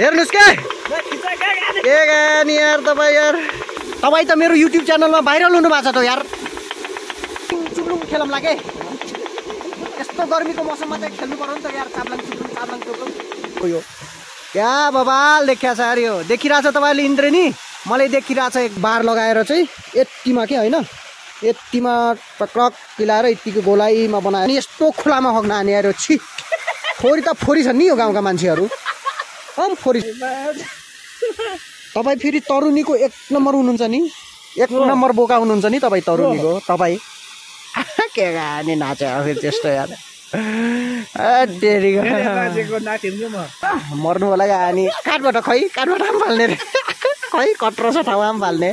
हेर्नुस् के गानी यार तपाईँ यार तपाईँ त मेरो युट्युब च्यानलमा भाइरल हुनु भएको छ त यार चुक्लुङ खेलौँला के यस्तो गर्मीको मौसममा चाहिँ खेल्नु पर्यो नि त यार चाप्लाङ चुक्लुङ यो क्या बबाल देखिया छ यार यो देखिरहेछ तपाईँले इन्द्रेणी मलाई देखिरहेछ एक बार लगाएर चाहिँ यतिमा के होइन यतिमा टक्रक पिलाएर यतिको गोलाइमा बनायो अनि यस्तो खुलामा खग्न हाने यार छि फोरी त फोरी छन् नि यो गाउँका मान्छेहरू फोरी तपाईँ फेरि तरुनीको 1 नम्बर हुनुहुन्छ नि 1 नम्बर बोका हुनुहुन्छ नि तपाईँ तरुनीको तपाईँ के गाने नाच्यो फेरि त्यस्तो यार मर्नु होला गानी काठबाट पनि फाल्ने रे खै कत्रो छ ठाउँमा पनि फाल्ने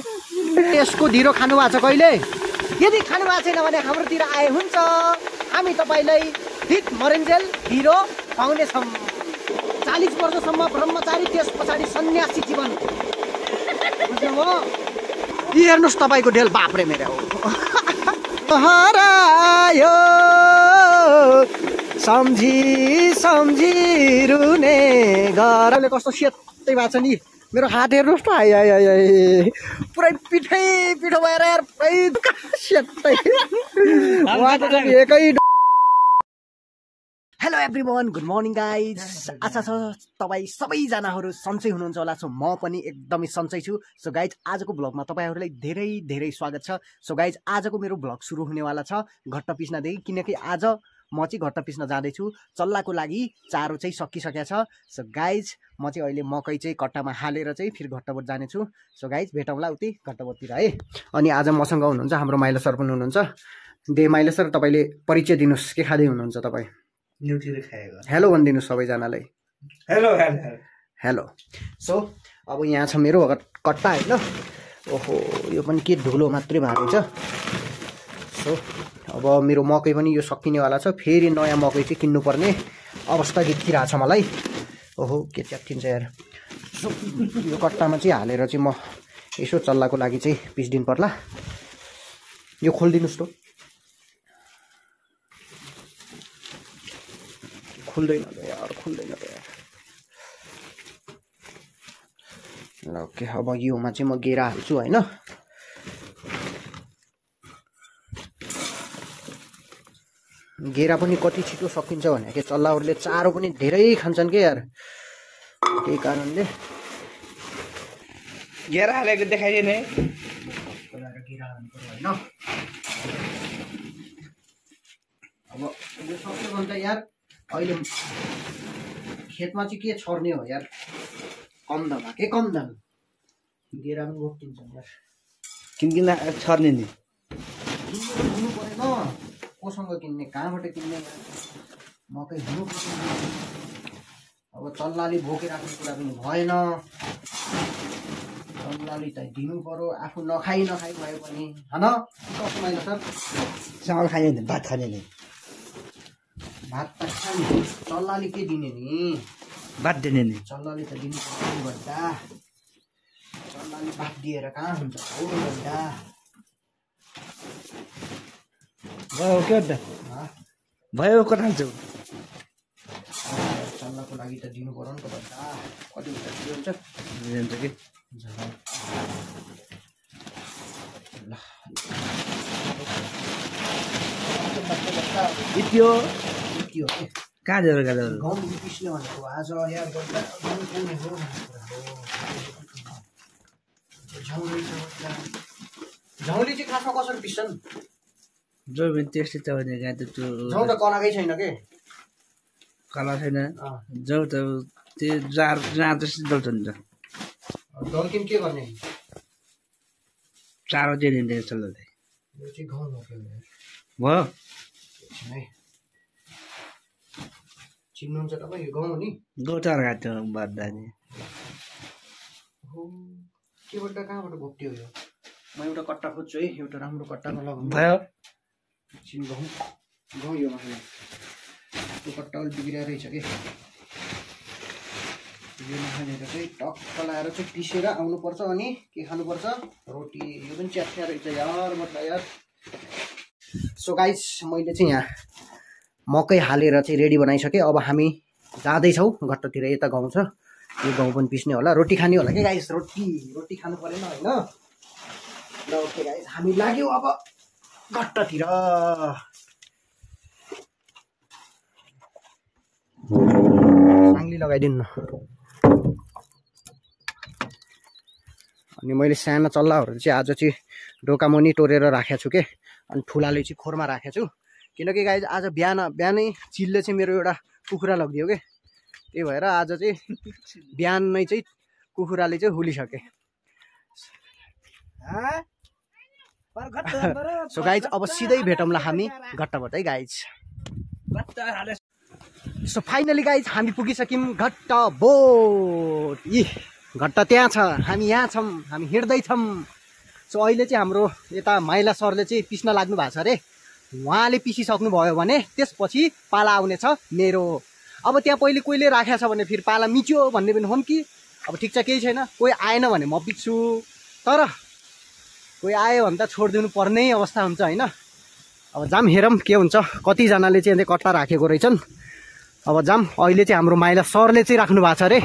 यसको ढिरो खानु भएको छ कहिले यदि खानु भएको छैन भने हाम्रोतिर आए हुन्छ हामी तपाईँलाई हिट मरेन्जेल ढिरो पाउनेछौँ 40 वर्षसम्म ब्रह्मचारी त्यस पछाडि सन्यासी जीवन बुझ्नुभयो हेर्नुहोस् तपाईँको ढेल बाप्रे मेरो हरायो सम्झी सम्झी रुने घरले कस्तो सेतै भएको छ नि मेरो हात हेर्नुहोस् त पुरै पिठो भएर यार पुरै सेतै एकै hello everyone good morning guys आशा छ तपाईँ सबैजनाहरू सन्चै हुनुहुन्छ होला सो म पनि एकदमै सन्चै छु सो गाइज आजको भ्लगमा तपाईँहरूलाई धेरै धेरै स्वागत छ सो गाइज आजको मेरो भ्लग सुरु हुनेवाला छ घट्ट पिस्नादेखि किनकि आज म चाहिँ घट्ट पिस्न जाँदैछु चल्लाको लागि चारो चाहिँ सकिसकेको छ सो गाइज म चाहिँ अहिले मकै चाहिँ कट्टामा हालेर चाहिँ फेरि घट्टबोट जानेछु सो गाइज भेटौँला उति घट्टबोटतिर है अनि आज मसँग हुनुहुन्छ हाम्रो माइला सर पनि हुनुहुन्छ दे माइला सर तपाईँले परिचय दिनुहोस् के खाँदै हुनुहुन्छ तपाईँ हेलो भनिदिनुहोस् सबैजनालाई हेलो हेलो सो अब यहाँ छ मेरो कट्टा होइन ओहो यो पनि के धुलो मात्रै भएको छ सो अब मेरो मकै पनि यो सकिनेवाला छ फेरि नयाँ मकै चाहिँ किन्नुपर्ने अवस्था देखिरहेछ मलाई ओहो के च्यातिन्छ यार सो यो कट्टामा चाहिँ हालेर चाहिँ म यसो चल्लाको लागि चाहिँ पिस्दिनु पर्ला यो खोलिदिनुहोस् त खुल्दैन त यार ल ओके अब योमा चाहिँ म गेरा हाल्छु होइन गेरा पनि कति छिटो सकिन्छ भने के चल्लाहरूले चारो पनि धेरै खान्छन् के यार त्यही कारणले गेरा हालेको देखाइदिने गेरा हाल्नु पर्यो होइन अब यो सक्यो भने त यार अहिले खेतमा चाहिँ के छर्ने हो यार कम दाम के कम दाम गेरा पनि रोकिन्छ यार किन छर्ने नि हुनु परेन कोसँग किन्ने कहाँबाट किन्ने मकै हुनु पर्छ अब चल्लाले भोकेर राख्ने कुरा पनि भएन चल्लाले त दिनु पर्यो आफू नखाइ भयो पनि होइन कस्तो माइला सर चामल खाने नि भात खाने नि भात त खाने चल्लाले के दिने नि भात दिने नि चल्लाले त दिनु पर्छ भन्दा चल्लाले भात दिएर कहाँ हुन्छ हो भन्दा भयो के भयो कता हाल्छौ चल्लाको लागि त दिनु पर्यो नि त भन्दा कति हुन्छ कि इत्यो कहाँ जाऊ गाउँ पिस्ने भनेको आज यार झौली चाहिँ खासमा कसरी पिस्छन् जो पनि त्यस्तै छ भने गाई त झौ त कलाकै छैन के कला छैन जो त त्यो जार जस्तो डल्छ नि त डल्किन के गर्ने चारो दिने चल्दै यो चाहिँ गाउँ हो भयो चिन्नुहुन्छ तपाईँ यो गाउँ हो नि गौटार घाटो बाँध्दा नि केबाट कहाँबाट घोप्ट्यो यो म एउटा कट्टा खोज्छु है एउटा राम्रो कट्टामा लगाउनु भयो चिन गाउँ यो माथि त्यो कट्टा अलिक बिग्रिएर रहेछ कि यो नखानेर चाहिँ टक्क लगाएर चाहिँ पिसेर आउनुपर्छ अनि के खानुपर्छ रोटी यो पनि च्यात्या रहेछ यार मतलब यार सो गाइस मैले चाहिँ यहाँ मकै हालेर चाहिँ रेडी बनाइसकेँ अब हामी जाँदैछौँ घट्टतिर यता गाउँ छ यो गहुँ पनि पिस्ने होला रोटी खाने होला के गाइस रोटी खानु परेन हैन ल ओके गाइस हामी लाग्यौ अब घट्टतिर साङ्ली लगाइदिनु अनि मैले सानो चल्लाहरू चाहिँ आज चाहिँ ढोका मुनि टोरेर राखेको छु के अनि ठुलाले चाहिँ खोरमा राखेको छु किनकि गाइस आज बिहानै चिलले चाहिँ मेरो एउटा कुखुरा लगिदियो के त्यही भएर आज चाहिँ बिहान नै चाहिँ कुखुराले चाहिँ हुलिसके सो गाइज अब सिधै भेटौँला हामी घट्टाबाट है गाइज सो फाइनली गाइज हामी पुगिसक्यौँ घट्टाबोट घट्टा त्यहाँ छ हामी यहाँ छौँ हामी हिँड्दैछौँ सो अहिले चाहिँ हाम्रो यता माइला सरले चाहिँ पिस्न लाग्नु भएको छ अरे उहाँले पिसिसक्नु भयो भने त्यसपछि पाला आउनेछ मेरो अब त्यहाँ पहिले कोहीले राखेको छ भने फेरि पाला मिच्यो भन्ने पनि हुन् कि अब ठिक छ केही छैन कोही आएन भने म पिक्छु तर कोही आयो भने त छोडिदिनु पर्ने अवस्था हुन्छ होइन अब जाम हेरौँ के हुन्छ कतिजनाले चाहिँ कट्टा राखेको रहेछन् अब जाम अहिले चाहिँ हाम्रो माइला सरले चाहिँ राख्नु भएको छ अरे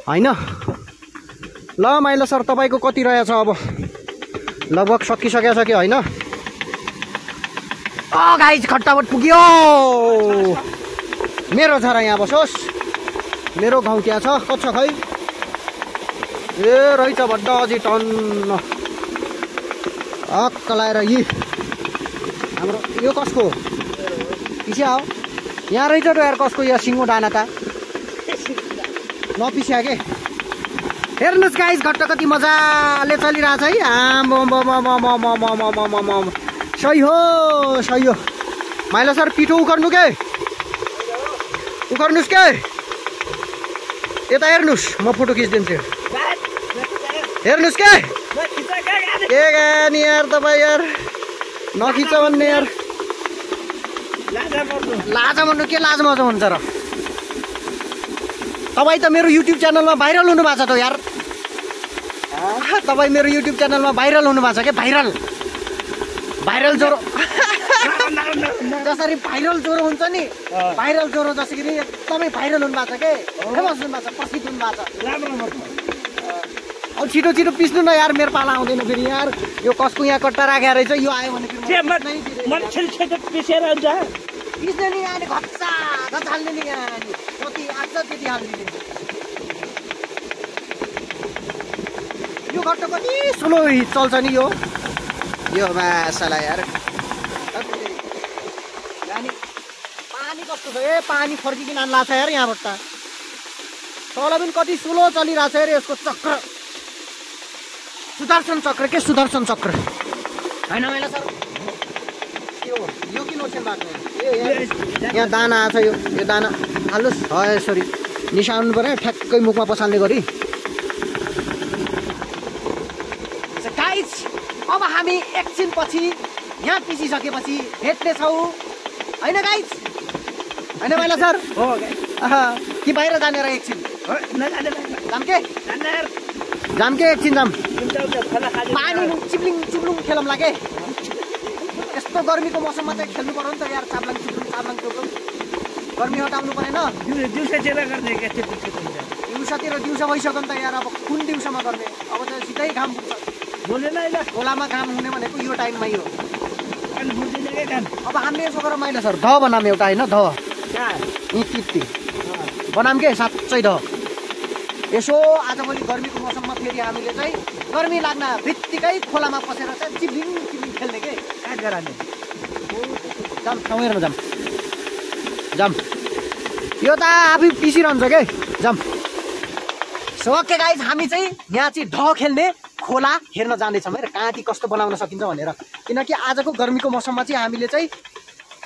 होइन ल माइला सर तपाईँको कति रहेछ अब लगभग सकिसकेको छ कि होइन गाइज घट्टाबाट पुग्यो मेरो छ र यहाँ बसोस् मेरो गाउँ त्यहाँ छ कति छ खै ए रहेछ भड्ड अझै टन्न हक्क लाएर हाम्रो यो कसको पिस्या हो यहाँ रहेछ त यार कसको यहाँ सिङ्गो डाना त नपिस्या के हेर्नुहोस् गाइस घट्टा कति मजाले चलिरहेछ है सही हो माइला सर पिठो उखर्नु के उखर्नुहोस् के यता हेर्नुहोस् म फोटो खिचिदिन्छु हेर्नुहोस् के नि यार तपाईँ यार नखिच भन्ने यार लाजा भन्नु के लाज मजा हुन्छ र तपाईँ त मेरो युट्युब च्यानलमा भाइरल हुनु भएको छ त यार तपाईँ मेरो युट्युब च्यानलमा भाइरल हुनु भएको छ क्या भाइरल ज्वरो जसरी भाइरल ज्वरो हुन्छ नि भाइरल ज्वरो जसरी एकदमै भाइरल हुनु भएको छ के फेमस हुनु भएको छ प्रसिद्ध हुनु भएको छ अब छिटो पिस्नु न यार मेरो पाला आउँदैन फेरि यार यो कसको यहाँ कट्टा राखेर रहेछ यो आयो भने पिस्ने नि यहाँ घच्चा हाल्ने नि यहाँ कति आँट्छ त्यति हाल्ने यो घट्टा कति स्लो चल्छ नि यो मासाला यार पानी कस्तो छ ए पानी फर्किकन आउनु लाग्छ यार यहाँबाट त तल पनि कति स्लो चलिरहेछ अरे यसको चक्र सुदर्शन चक्र होइन मैला सर यो किन ओछ्यान भएको यहाँ दाना आछ यो दाना हाल्नुहोस् है सरी निसाउनु पऱ्यो ठ्याक्कै मुखमा पसाल्ने गरी गाइस अब हामी एकछिन पछि यहाँ पिसिसकेपछि भेट्नेछौँ होइन गाइस होइन मैला सर हो कि बाहिर जाने र एकछिन जाम के एकछिन जाम पानी चिप्लिङ खेलौँ लागे यस्तो गर्मीको मौसममा चाहिँ खेल्नु पर्यो नि त यार चाप्लाङ चुप्लुङ गर्मी हटाउनु परेन दिउँसोतिर दिउँसो भइसक्यो नि त यार अब कुन दिउँसोमा गर्ने अब त सिधै घाम पुग्छ खोलामा घाम हुने भनेको यो टाइममै हो अब हामीले यसो गरेर मैला सर ध बनाम एउटा होइन ध टिप्टी बनाम के साँच्चै ध यसो आजभोलि गर्मीको मौसममा फेरि हामीले चाहिँ गर्मी लाग्न बित्तिकै खोलामा पसेर चाहिँ चिप्लिङ खेल्ने के काट गराने जाम ठाउँ हेर्न जाम यो त आफै पिसिरहन्छ के जाम सो ओके गाइज हामी चाहिँ यहाँ चाहिँ ढ खेल्ने खोला हेर्न जाँदैछौँ है कहाँति कस्तो बनाउन सकिन्छ भनेर किनकि आजको गर्मीको मौसममा चाहिँ हामीले चाहिँ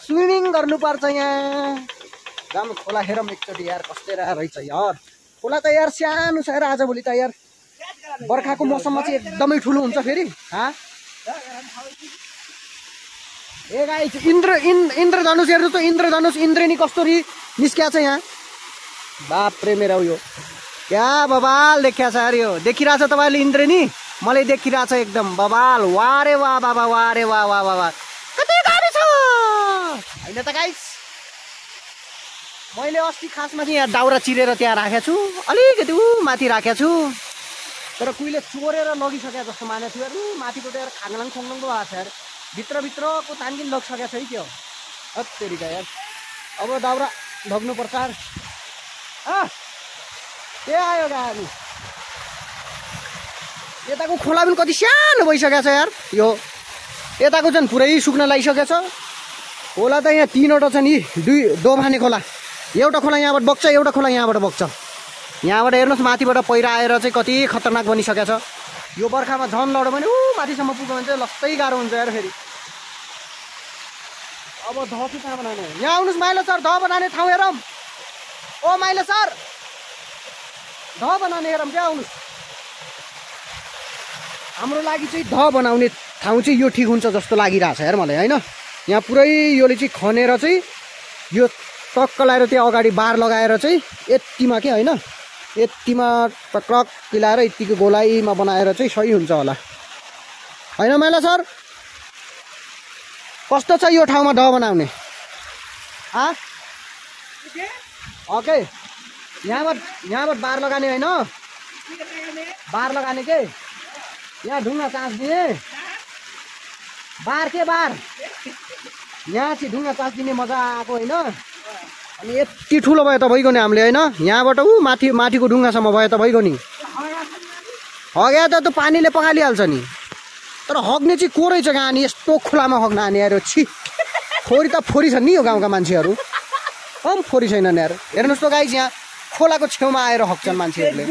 स्विमिङ गर्नुपर्छ यहाँ जाम खोला हेरौँ एकचोटि यार कस्तै रहेछ यार खोला त यार सानो छ यार आजभोलि त यार बर्खाको मौसममा चाहिँ एकदमै ठुलो हुन्छ फेरि ए गाइस इन्द्रधनुष हेर्नु त इन्द्रेणी कस्तोरी निस्किया छ यहाँ बाप्रे मेरो यो क्या बबाल देखिया छ यार यो देखिरहेछ तपाईँले इन्द्रेणी मलाई देखिरहेछ एकदम बबाल वारे वाह बाबा वारे वाह वाह वाह कति गाह्रो छ होइन त गाइस मैले अस्ति खासमा चाहिँ यहाँ दाउरा चिरेर त्यहाँ राखेको छु अलिकति माथि राखेको छु तर कुहीले चोरेर लगिसके जस्तो मानेको थियो यार माथिको त यार खाङलाङ खोङलाङ पो भएको छ यार भित्रभित्रको तानकिन लगिसकेको छ है त्यो हत्तेरिका यार अब दाउरा लग्नुपर्छ यार के आयो गाडी यताको खोला पनि कति सानो भइसकेको छ यार यो यताको चाहिँ पुरै सुक्न लागिसकेको छ खोला त यहाँ 3वटा छ नि 2 दोभाने खोला एउटा खोला यहाँबाट बग्छ एउटा खोला यहाँबाट बग्छ यहाँबाट हेर्नुहोस् माथिबाट पहिरो आएर चाहिँ कति खतरनाक बनिसकेको छ यो बर्खामा झन् लड्यो भने माथिसम्म पुग्यो भने चाहिँ लस्तै गाह्रो हुन्छ यार फेरि अब ध चाहिँ कहाँ बनाउने यहाँ आउनुहोस् माइला सर ध बनाउने ठाउँ हेरौँ ओ माइला सर ध बनाउने हेरौँ क्या आउनुहोस् हाम्रो लागि चाहिँ ध बनाउने ठाउँ चाहिँ यो ठिक हुन्छ जस्तो लागिरहेछ यार मलाई होइन यहाँ पुरै योले चाहिँ खनेर चाहिँ यो टक्क लाएर त्यहाँ अगाडि बार लगाएर चाहिँ यतिमा के होइन यतिमा टक्रक पिलाएर यतिको गोलाइमा बनाएर चाहिँ सही हुन्छ होला होइन माइला सर कस्तो छ यो ठाउँमा ढ बनाउने ओके यहाँबाट बार लगाने होइन बार लगाने के यहाँ ढुङ्गा चाँच दिने बार के बार यहाँ चाहिँ ढुङ्गा चाँच दिने मजा आएको होइन अनि यति ठुलो भयो त भइगयो नि हामीले होइन यहाँबाट माथिको ढुङ्गासम्म भयो त भइगयो नि हग्या त पानीले पखालिहाल्छ नि तर हग्ने चाहिँ को रहेछ कहाँ नि यस्तो खोलामा हग्न आने यार छि फोरी त फोरी छन् नि यो गाउँका मान्छेहरू फोरी छैनन् यार हेर्नुहोस् त गाइस यहाँ खोलाको छेउमा आएर हग्छन् मान्छेहरूले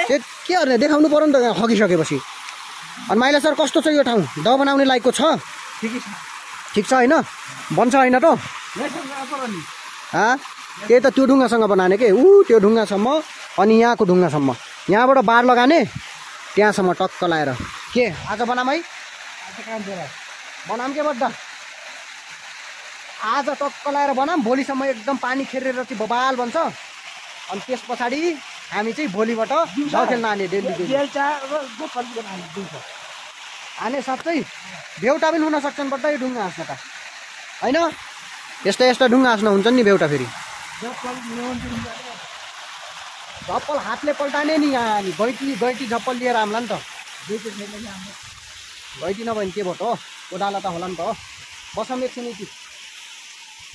के गर्ने देखाउनु पर्यो नि त यहाँ हगिसकेपछि अनि माइला सर कस्तो छ यो ठाउँ द बनाउने लायकको छ ठिक छ होइन बन्छ होइन त त्यही त त्यो ढुङ्गासँग बनाने के त्यो ढुङ्गासम्म अनि यहाँको ढुङ्गासम्म यहाँबाट बार लगाने त्यहाँसम्म टक्क लाएर के आज बनाम है बनाम के बड्दा आज टक्क लाएर बनाम भोलिसम्म एकदम पानी खेरेर चाहिँ बबाल बन्छ अनि त्यस पछाडि हामी चाहिँ भोलिबाट ढ खेल्न आने डेली आने साँच्चै बेउटा पनि हुन सक्छन् बड्दा यो ढुङ्गा हाँस्न त होइन यस्ता ढुङ्गा हाँस्न हुन्छन् नि बेउटा फेरि झप्पल हातले पल्टाने नि यहाँ नि गैटी झप्पल लिएर आम्ला नि त गैटी नभए नि के भयो त ओडाला त होला नि त बसौँ एकछिन यति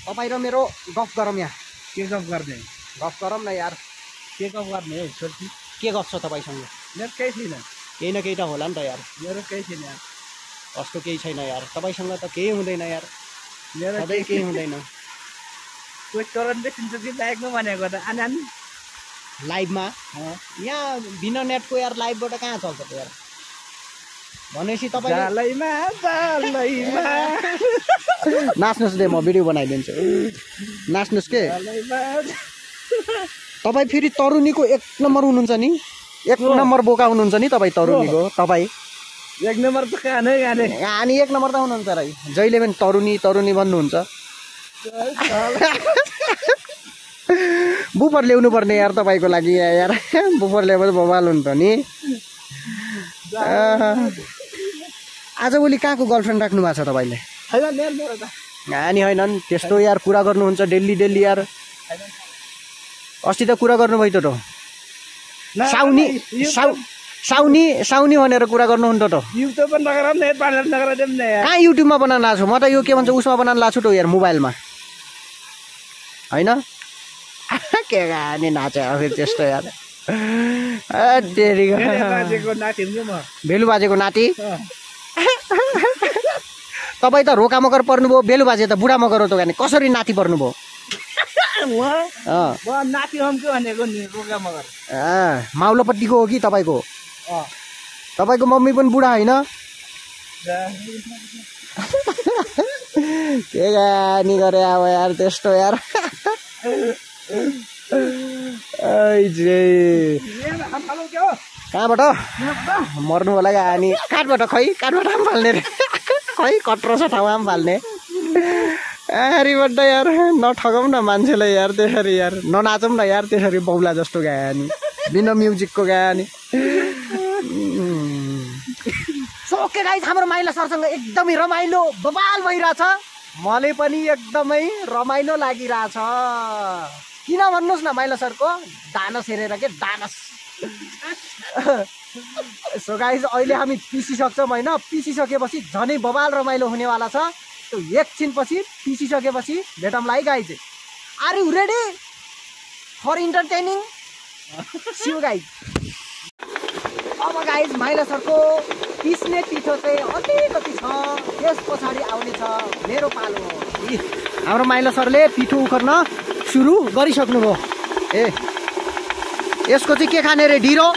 तपाईँ र मेरो गफ गरौँ यहाँ के गफ गर्ने गफ गरौँ न यार के गफ गर्ने है के गफ छ तपाईँसँग मेरो केही छैन केही न केही त होला नि त यार मेरो केही छैन यार कस्तो केही छैन यार तपाईँसँग त केही हुँदैन यार मेरो सधैँ केही हुँदैन कोही टोरन्ट देखिन्छ कि लाइभमा भनेको त आनान लाइभमा यहाँ बिना नेटको यार लाइभबाट कहाँ चल्छ त यार भनेपछि तपाईँ नाच्नुहोस् दे म भिडियो बनाइदिन्छु नाच्नुहोस् के तपाईँ फेरि तरुनीको 1 नम्बर हुनुहुन्छ नि 1 नम्बर बोका हुनुहुन्छ नि तपाईँ तरुनीको तपाईँ 1 नम्बर त गाने अनि 1 नम्बर त हुनुहुन्छ र जहिले पनि तरुनी भन्नुहुन्छ बुफर ल्याउनु पर्ने यार तपाईँको लागि यार बुफर ल्याएर बबाल हुन्छ नि आजभोलि कहाँको गर्लफ्रेन्ड राख्नु भएको छ तपाईँले नानी होइन नि त्यस्तो यार कुरा गर्नुहुन्छ डेली यार अस्ति त कुरा गर्नुभयो त साउनी भनेर कुरा गर्नुहुन्थ्यो त कहाँ युट्युबमा बनाउनु लाग्छु म त यो के भन्छ उसमा बनाउनु लाग्छु त यार मोबाइलमा होइन के गाने नाचे फेरि त्यस्तो यार भेलु बाजेको नाति तपाईँ त रोका मगर पर्नुभयो भेलु बाजे त बुढा मगर हो त गाने कसरी नाति पर्नुभयो माउलोपट्टिको हो कि तपाईँको मम्मी पनि बुढा होइन के गानी गरे अब यार त्यस्तो यार कहाँबाट मर्नु होला गानी काठबाट काठबाट आम फाल्ने रे खै कत्रो छ ठाउँ आम फाल्ने बड्डा यार नठगाउँ न मान्छेलाई यार त्यसरी यार ननाचौँ न यार त्यसरी बौला जस्तो गानी बिना म्युजिकको गानी ओके गाइस हाम्रो माइला सरसँग एकदमै रमाइलो बबाल भइरहेछ मलाई पनि एकदमै रमाइलो लागिरहेछ। किन भन्नुहोस् न माइला सरको डानस हेरेर के डानस। सो गाइज अहिले हामी पिसिसक्छौँ होइन, पिसिसकेपछि झनै बबाल रमाइलो हुनेवाला छ। त्यो एकछिनपछि पिसिसकेपछि भेटौँला है guys. Are you ready for entertaining? See you guys. अब गाइज माइला सरको पिस्ने पिठो चाहिँ अलिकति छ, त्यस पछाडि आउने छ मेरो पालो। हाम्रो माइला सरले पिठो उखर्न सुरु गरिसक्नुभयो। यसको चाहिँ के खाने रे? ढिँडो।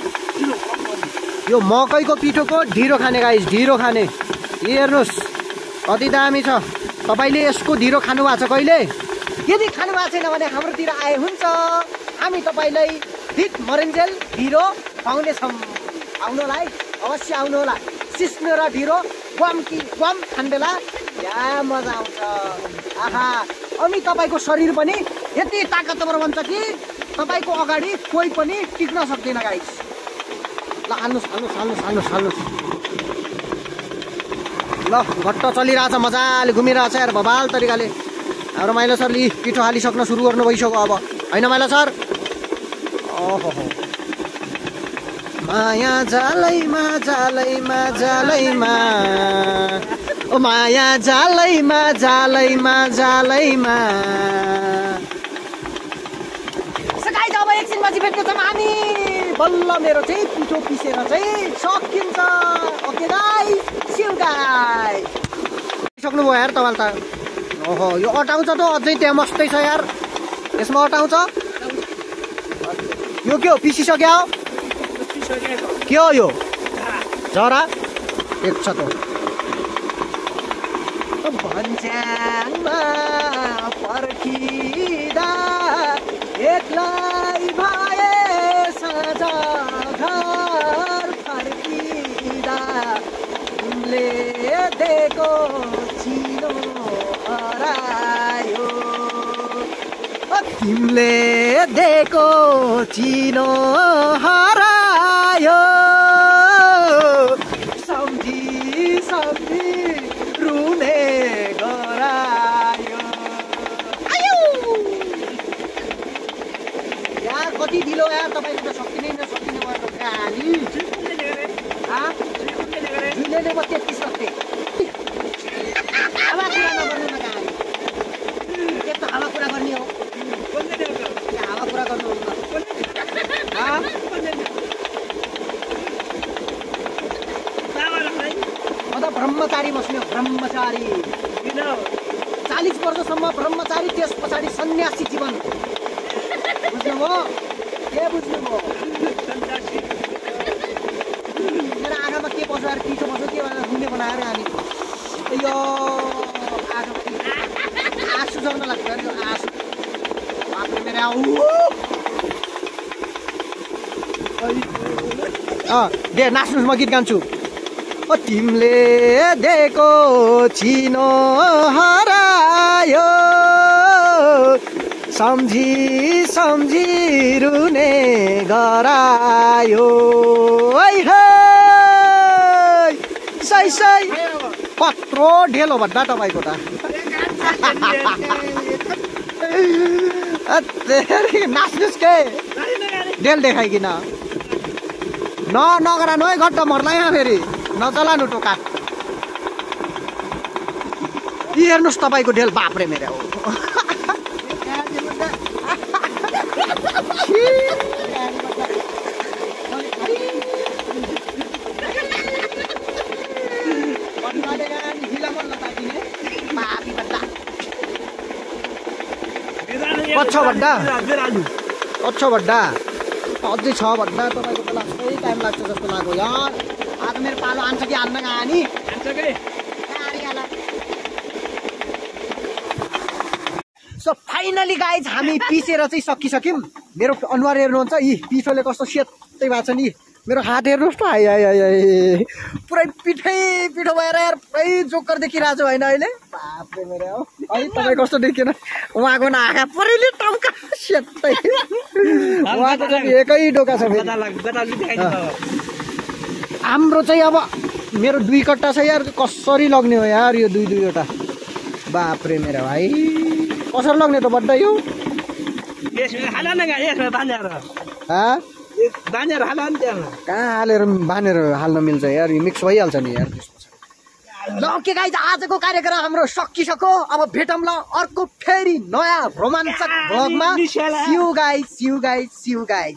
यो मकैको पिठोको ढिँडो खाने गाइज, ढिँडो खाने। हेर्नुहोस् कति दामी छ। तपाईँले यसको ढिँडो खानु भएको छ कहिले? यदि खानु भएको छैन भने हाम्रोतिर आए हुन्छ, हामी तपाईँलाई भिट मरेन्जेल ढिँडो खुवाउनेछौँ। आउनु होला है, अवश्य आउनु होला। सिस्नो र ढिँडो ग्वाम खाने बेला क्या मजा आउँछ। आहा, अनि तपाईँको शरीर पनि यति ताकतवर बन्छ कि तपाईँको अगाडि कोही पनि टिक्न सक्दैन गाइस। ल हाल्नुहोस्। ल घट्ट चलिरहेछ, मजाले घुमिरहेछ यार बबाल तरिकाले। हाम्रो माइला सरले पिठो हालिसक्न सुरु गर्नु भइसक्यो अब होइन माइला सर? ओहो माया जालैमा ओ माया जालैमा। गाइस अब एकछिनपछि भेट्नेछौँ हामी। बल्ल मेरो चाहिँ पिठो पिसेर चाहिँ सकिन्छ। Okay guys, see you guys. सक्नुभयो यार तपाईँले त। ओहो यो अटाउँछ त अझै त्यहाँ मस्तै छ यार। यसमा अटाउँछ। यो के हो? पिसिसक्यो? के हो यो? जरा एक छ त। भन्ज्याङमा पर्खिँदा एक्लै भए साझा घर फर्किँदा तिमीले दिएको चिनो हरायो, तिमीले दिएको चिनो हरायो। सम्झी रुने गरायो। यार कति ढिलो यार, तपाईँले त सकिने नसकिने गर्नु कहानी। जुइले म त्यति सक्थेँ। हावा कुरा नगर्नु न कहानी। के त हावा कुरा गर्ने हो? हावा कुरा गर्नु हो? म त ब्रह्मचारी बस्ने हो, ब्रह्मचारी। 40 वर्षसम्म ब्रह्मचारी, त्यस पछाडि सन्यासी जीवन। बुझ्नुभयो? के बुझ्नुभयो? मेरो आँखामा के बस्छ अरे? पिठो बस्छ के भनेर रुने बनाएर हामी यो आँखामा आँसु जर्न लाग्छ अरे। यो आँसु बाप्रे मेरो दे नाच्नुहोस्, म गीत गान्छु। ओ तिमीले दिएको चिनो हरायो, सम्झी रुने गरायो। सही कत्रो ढेलो भन्दा तपाईँको त। नाच्नुहोस् के ढेल देखाइकन नगरानु है, घट्ट मर्ला यहाँ फेरि नचलानु टोका। हेर्नुहोस् तपाईँको ढेल बाप्रे मेरो। अच्छा भन्दा अझै छ भन्दा तपाईँको त लास्टै टाइम लाग्छ जस्तो लाग्यो यार। आज मेरो पालो आन्छ कि हान्न कहानी आन्छ कि। सो फाइनली गाइज हामी पिसेर चाहिँ सकिसक्यौँ। मेरो अनुहार हेर्नुहुन्छ, यी पिठोले कस्तो सेतै भएको छ नि। मेरो हात हेर्नुहोस् त, आइ पुरै पिठो भएर यार पुरै जोकर देखिरहेको छु होइन अहिले। बाप्रे मेरो है तपाईँ कस्तो देखिएन? उहाँको आँखा पुरैले टम्का सेतै, उहाँको चाहिँ एकै डोका छ। हाम्रो चाहिँ अब मेरो 2 कट्टा छ यार, कसरी लग्ने हो यार यो 2-2वटा। बाप्रे मेरा भाइ कसरी लग्ने त बड्डा यो कहाँ हालेर बाँधेर हाल्न मिल्छ यार यो मिक्स भइहाल्छ नि यार ल ओके गाइज आजको कार्यक्रम हाम्रो सकिसक्यो अब भेटौँ ल अर्को फेरि नयाँ रोमाञ्चक भ्लगमा सी यू गाइज